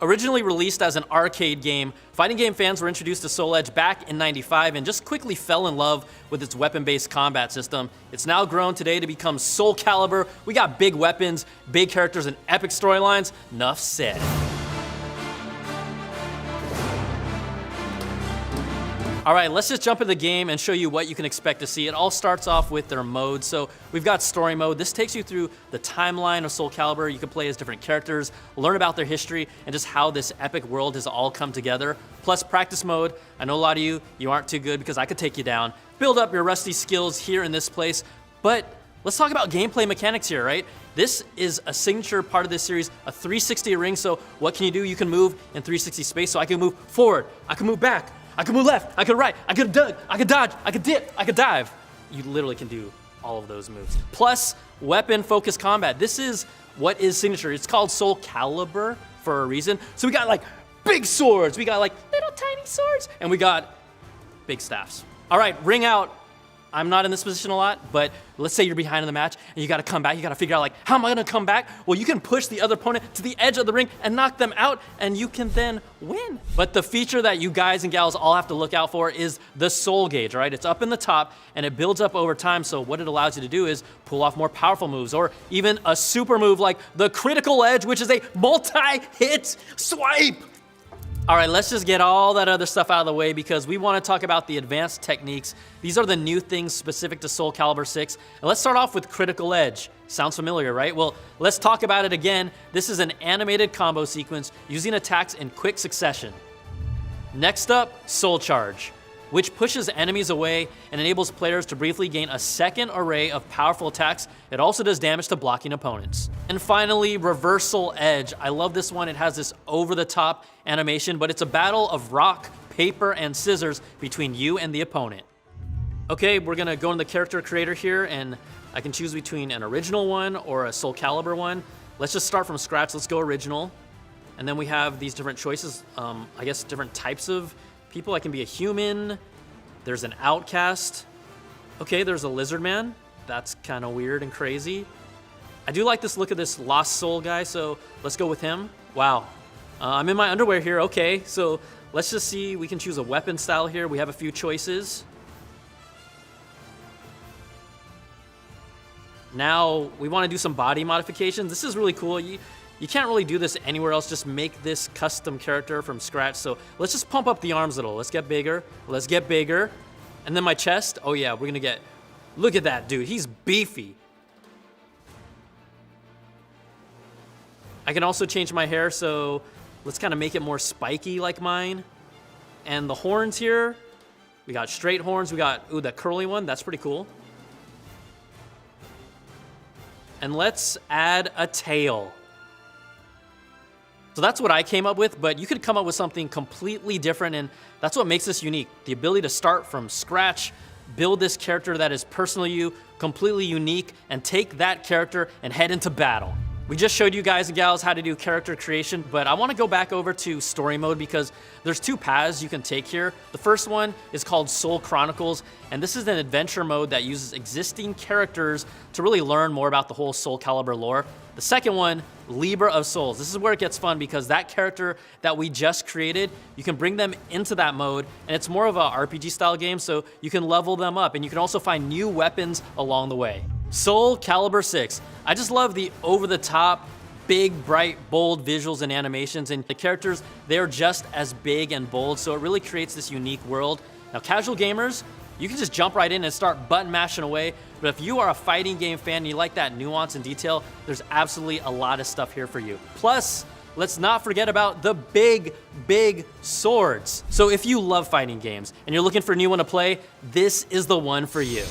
Originally released as an arcade game, fighting game fans were introduced to Soul Edge back in '95 and just quickly fell in love with its weapon-based combat system. It's now grown today to become Soul Calibur. We got big weapons, big characters, and epic storylines. Nuff said. All right, let's just jump into the game and show you what you can expect to see. It all starts off with their mode. So we've got story mode. This takes you through the timeline of Soul Calibur. You can play as different characters, learn about their history, and just how this epic world has all come together. Plus practice mode. I know a lot of you aren't too good because I could take you down. Build up your rusty skills here in this place. But let's talk about gameplay mechanics here, right? This is a signature part of this series, a 360 ring. So what can you do? You can move in 360 space. So I can move forward, I can move back, I could move left, I could right, I could dug, I could dodge, I could dip, I could dive. You literally can do all of those moves. Plus, weapon-focused combat. This is what is signature. It's called Soul Calibur for a reason. So we got like big swords, we got like little tiny swords, and we got big staffs. All right, ring out. I'm not in this position a lot, but let's say you're behind in the match and you gotta come back. You gotta figure out like, how am I gonna come back? Well, you can push the other opponent to the edge of the ring and knock them out, and you can then win. But the feature that you guys and gals all have to look out for is the soul gauge, right? It's up in the top and it builds up over time. So what it allows you to do is pull off more powerful moves, or even a super move like the critical edge, which is a multi-hit swipe. All right, let's just get all that other stuff out of the way because we want to talk about the advanced techniques. These are the new things specific to Soul Calibur 6. And let's start off with Critical Edge. Sounds familiar, right? Well, let's talk about it again. This is an animated combo sequence using attacks in quick succession. Next up, Soul Charge, which pushes enemies away and enables players to briefly gain a second array of powerful attacks. It also does damage to blocking opponents. And finally, Reversal Edge. I love this one. It has this over-the-top animation, but it's a battle of rock, paper, and scissors between you and the opponent. Okay, we're gonna go in the character creator here, and I can choose between an original one or a Soul Calibur one. Let's just start from scratch. Let's go original. And then we have these different choices, I guess different types of people. I can be a human. There's an outcast. Okay, there's a lizard man. That's kind of weird and crazy. I do like this look of this lost soul guy, so let's go with him. Wow. I'm in my underwear here. Okay, so let's just see. We can choose a weapon style here. We have a few choices. Now we want to do some body modifications. This is really cool. You can't really do this anywhere else. Just make this custom character from scratch. So let's just pump up the arms a little. Let's get bigger. Let's get bigger. And then my chest. Oh yeah, we're gonna get, look at that dude. He's beefy. I can also change my hair, so let's kind of make it more spiky like mine. And the horns here, we got straight horns. We got, ooh, that curly one. That's pretty cool. And let's add a tail. So that's what I came up with, but you could come up with something completely different, and that's what makes this unique. The ability to start from scratch, build this character that is personal to you, completely unique, and take that character and head into battle. We just showed you guys and gals how to do character creation, but I want to go back over to story mode because there's two paths you can take here. The first one is called Soul Chronicles, and this is an adventure mode that uses existing characters to really learn more about the whole Soul Calibur lore. The second one, Libra of Souls. This is where it gets fun because that character that we just created, you can bring them into that mode, and it's more of a RPG style game, so you can level them up, and you can also find new weapons along the way. Soul Calibur 6. I just love the over-the-top, big, bright, bold visuals and animations, and the characters, they're just as big and bold, so it really creates this unique world. Now, casual gamers, you can just jump right in and start button mashing away, but if you are a fighting game fan and you like that nuance and detail, there's absolutely a lot of stuff here for you. Plus, let's not forget about the big, big swords. So if you love fighting games and you're looking for a new one to play, this is the one for you.